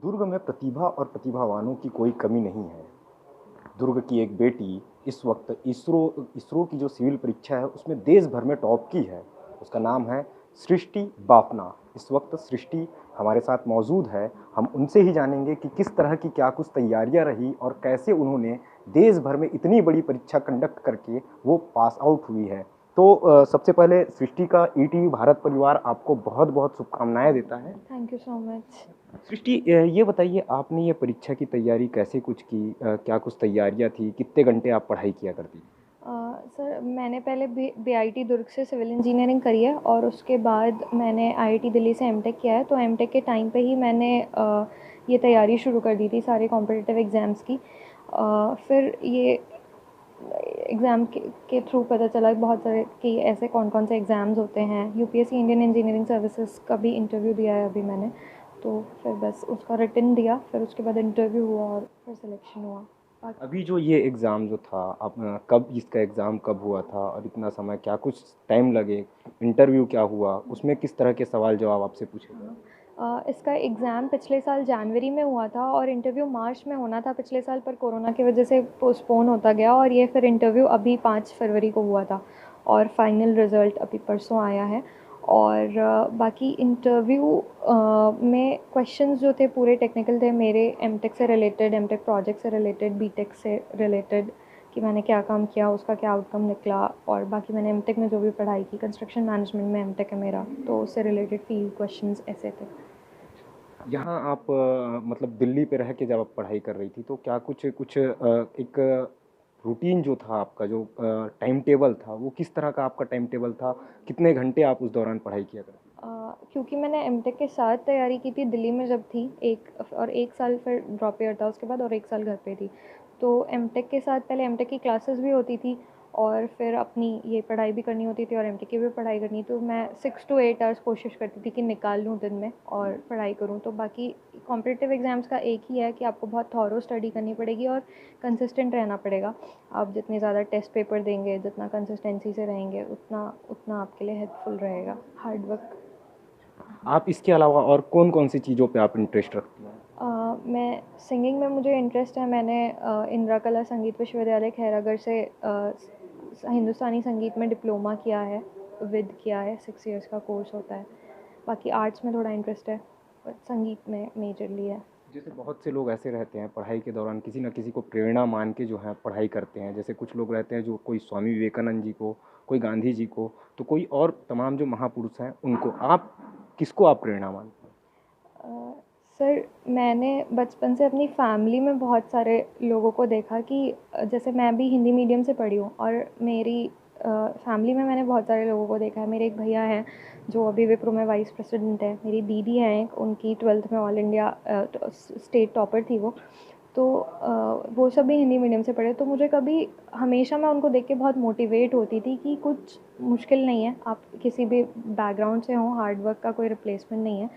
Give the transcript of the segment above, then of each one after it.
दुर्ग में प्रतिभा और प्रतिभावानों की कोई कमी नहीं है। दुर्ग की एक बेटी इस वक्त इसरो इसरो की जो सिविल परीक्षा है उसमें देश भर में टॉप की है। उसका नाम है सृष्टि बाफना। इस वक्त सृष्टि हमारे साथ मौजूद है। हम उनसे ही जानेंगे कि किस तरह की क्या कुछ तैयारियां रही और कैसे उन्होंने देश भर में इतनी बड़ी परीक्षा कंडक्ट करके वो पास आउट हुई है। तो सबसे पहले सृष्टि का ईटीवी भारत परिवार आपको बहुत बहुत शुभकामनाएं देता है। Thank you so much. Srishti, ये बताइए आपने ये परीक्षा की तैयारी कैसे कुछ की, क्या कुछ तैयारियां थी, कितने घंटे आप पढ़ाई किया करती थी? सर मैंने पहले बीआईटी दुर्ग से सिविल इंजीनियरिंग करी है और उसके बाद मैंने आईआईटी दिल्ली से एमटेक किया है। तो एमटेक के टाइम पे ही मैंने ये तैयारी शुरू कर दी थी सारे कॉम्पिटिटिव एग्ज़ाम्स की। फिर ये एग्ज़ाम के थ्रू पता चला बहुत सारे कि ऐसे कौन कौन से एग्ज़ाम्स होते हैं। यूपीएससी इंडियन इंजीनियरिंग सर्विसेज का भी इंटरव्यू दिया है अभी मैंने। तो फिर बस उसका रिटन दिया, फिर उसके बाद इंटरव्यू हुआ और फिर सिलेक्शन हुआ। बाकी अभी जो ये एग्ज़ाम जो था, आप कब इसका एग्ज़ाम कब हुआ था और इतना समय क्या कुछ टाइम लगे, इंटरव्यू क्या हुआ, उसमें किस तरह के सवाल जवाब आपसे पूछे गए? हाँ, इसका एग्ज़ाम पिछले साल जनवरी में हुआ था और इंटरव्यू मार्च में होना था पिछले साल, पर कोरोना की वजह से पोस्टपोन होता गया और ये फिर इंटरव्यू अभी 5 फरवरी को हुआ था और फाइनल रिज़ल्ट अभी परसों आया है। और बाकी इंटरव्यू में क्वेश्चंस जो थे पूरे टेक्निकल थे, मेरे एमटेक से रिलेटेड, एमटेक प्रोजेक्ट से रिलेटेड, बीटेक से रिलेटेड, कि मैंने क्या काम किया, उसका क्या आउटकम निकला। और बाकी मैंने एमटेक में जो भी पढ़ाई की, कंस्ट्रक्शन मैनेजमेंट में एमटेक है मेरा, तो उससे रिलेटेड फील्ड क्वेश्चंस ऐसे थे। यहाँ आप मतलब दिल्ली पे रह के जब आप पढ़ाई कर रही थी तो क्या कुछ कुछ एक रूटीन जो था आपका, जो टाइम टेबल था, वो किस तरह का आपका टाइम टेबल था? कितने घंटे आप उस दौरान पढ़ाई किया करती थी? क्योंकि मैंने एमटेक के साथ तैयारी की थी दिल्ली में जब थी, एक साल फिर ड्रॉप ईयर था उसके बाद और एक साल घर पे थी। तो एमटेक के साथ पहले एमटेक की क्लासेस भी होती थी और फिर अपनी ये पढ़ाई भी करनी होती थी और एमटेक की भी पढ़ाई करनी, तो मैं 6 to 8 आवर्स कोशिश करती थी कि निकाल लूँ दिन में और पढ़ाई करूँ। तो बाकी कॉम्पिटिटिव एग्ज़ाम्स का एक ही है कि आपको बहुत थॉरो स्टडी करनी पड़ेगी और कंसिस्टेंट रहना पड़ेगा। आप जितने ज़्यादा टेस्ट पेपर देंगे, जितना कंसिस्टेंसी से रहेंगे, उतना उतना आपके लिए हेल्पफुल रहेगा। Hard work. आप इसके अलावा और कौन-कौन सी चीज़ों पे आप इंटरेस्ट रखती हैं? मैं सिंगिंग में मुझे इंटरेस्ट है। मैंने इंदिरा कला संगीत विश्वविद्यालय खैरागढ़ से हिंदुस्तानी संगीत में डिप्लोमा किया है, विद किया है, 6 इयर्स का कोर्स होता है। बाकी आर्ट्स में थोड़ा इंटरेस्ट है, बट संगीत में मेजरली है। जैसे बहुत से लोग ऐसे रहते हैं पढ़ाई के दौरान किसी न किसी को प्रेरणा मान के जो है पढ़ाई करते हैं। जैसे कुछ लोग रहते हैं जो कोई स्वामी विवेकानंद जी को, कोई गांधी जी को, तो कोई और तमाम जो महापुरुष हैं उनको। आप किसको आप प्रेरणा मानते हैं? अ, सर मैंने बचपन से अपनी फैमिली में बहुत सारे लोगों को देखा कि जैसे मैं भी हिंदी मीडियम से पढ़ी हूँ और मेरी फैमिली में मैंने बहुत सारे लोगों को देखा है। मेरे एक भैया हैं जो अभी विप्रो में वाइस प्रेसिडेंट है। मेरी दीदी हैं एक, उनकी 12th में ऑल इंडिया स्टेट टॉपर थी वो। तो वो सब भी हिंदी मीडियम से पढ़े, तो मुझे कभी हमेशा मैं उनको देख के बहुत मोटिवेट होती थी कि कुछ मुश्किल नहीं है, आप किसी भी बैकग्राउंड से हों, हार्ड वर्क का कोई रिप्लेसमेंट नहीं है।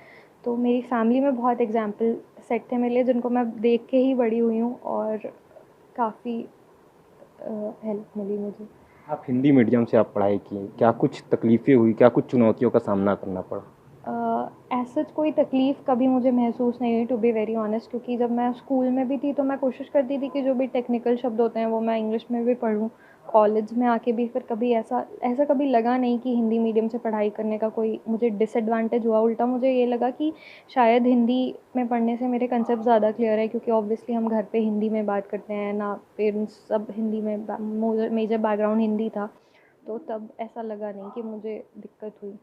तो मेरी फैमिली में बहुत एग्जाम्पल सेट थे मेरे लिए जिनको मैं देख के ही बड़ी हुई हूँ और काफ़ी हेल्प मिली मुझे। आप हिंदी मीडियम से आप पढ़ाई किए, क्या कुछ तकलीफ़ें हुई, क्या कुछ चुनौतियों का सामना करना पड़ा? ऐसा कोई तकलीफ़ कभी मुझे महसूस नहीं हुई, टू बी वेरी ऑनेस्ट, क्योंकि जब मैं स्कूल में भी थी तो मैं कोशिश करती थी कि जो भी टेक्निकल शब्द होते हैं वो मैं इंग्लिश में भी पढूँ। कॉलेज में आके भी फिर कभी ऐसा ऐसा कभी लगा नहीं कि हिंदी मीडियम से पढ़ाई करने का कोई मुझे डिसएडवांटेज हुआ। उल्टा मुझे ये लगा कि शायद हिंदी में पढ़ने से मेरे कंसेप्ट ज़्यादा क्लियर है, क्योंकि ऑब्वियसली हम घर पे हिंदी में बात करते हैं ना, पेरेंट्स सब हिंदी में, मेजर बैकग्राउंड हिंदी था, तो तब ऐसा लगा नहीं कि मुझे दिक्कत हुई।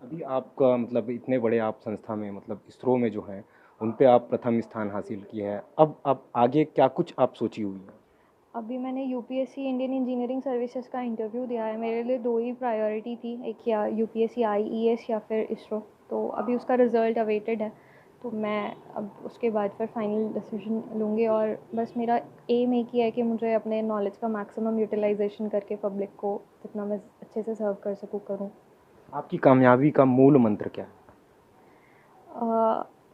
अभी आपका मतलब इतने बड़े आप संस्था में मतलब इसरो में जो हैं, उन पे आप प्रथम स्थान हासिल किए हैं। अब आगे क्या कुछ आप सोची हुई हैं? अभी मैंने यूपीएससी इंडियन इंजीनियरिंग सर्विसेज का इंटरव्यू दिया है। मेरे लिए दो ही प्रायोरिटी थी, एक या यूपीएससी आईईएस या फिर इसरो। तो अभी उसका रिज़ल्ट अवेटेड है, तो मैं अब उसके बाद फिर फाइनल डिसीजन लूँगी। और बस मेरा एम एक ही है कि मुझे अपने नॉलेज का मैक्सिमम यूटिलाइजेशन करके पब्लिक को जितना मैं अच्छे से सर्व कर सकूँ करूँ। आपकी कामयाबी का मूल मंत्र क्या है?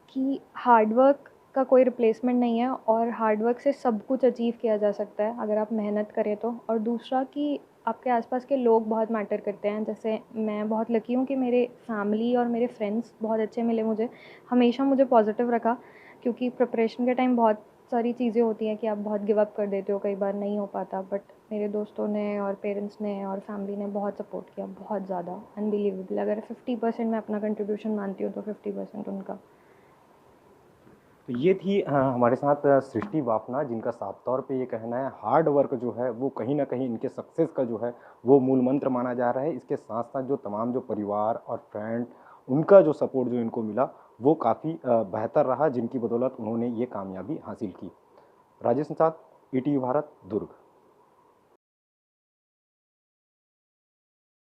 कि हार्ड वर्क का कोई रिप्लेसमेंट नहीं है और हार्ड वर्क से सब कुछ अचीव किया जा सकता है अगर आप मेहनत करें तो। और दूसरा कि आपके आसपास के लोग बहुत मैटर करते हैं। जैसे मैं बहुत लकी हूँ कि मेरे फैमिली और मेरे फ्रेंड्स बहुत अच्छे मिले मुझे, हमेशा मुझे पॉजिटिव रखा। क्योंकि प्रिपरेशन के टाइम बहुत सारी चीज़ें होती हैं कि आप बहुत गिव अप कर देते हो, कई बार नहीं हो पाता, बट मेरे दोस्तों ने और पेरेंट्स ने और फैमिली ने बहुत सपोर्ट किया, बहुत ज़्यादा अनबिलीवेबल। अगर 50% मैं अपना कंट्रीब्यूशन मानती हूँ तो 50% उनका। तो ये थी हमारे साथ सृष्टि बाफना, जिनका साफ तौर पे ये कहना है हार्ड वर्क जो है वो कहीं न कहीं इनके सक्सेस का जो है वो मूल मंत्र माना जा रहा है। इसके साथ-साथ जो तमाम जो परिवार और फ्रेंड, उनका जो सपोर्ट जो इनको मिला वो काफ़ी बेहतर रहा, जिनकी बदौलत उन्होंने ये कामयाबी हासिल की। राजेश निषाद, ईटीवी भारत, दुर्ग।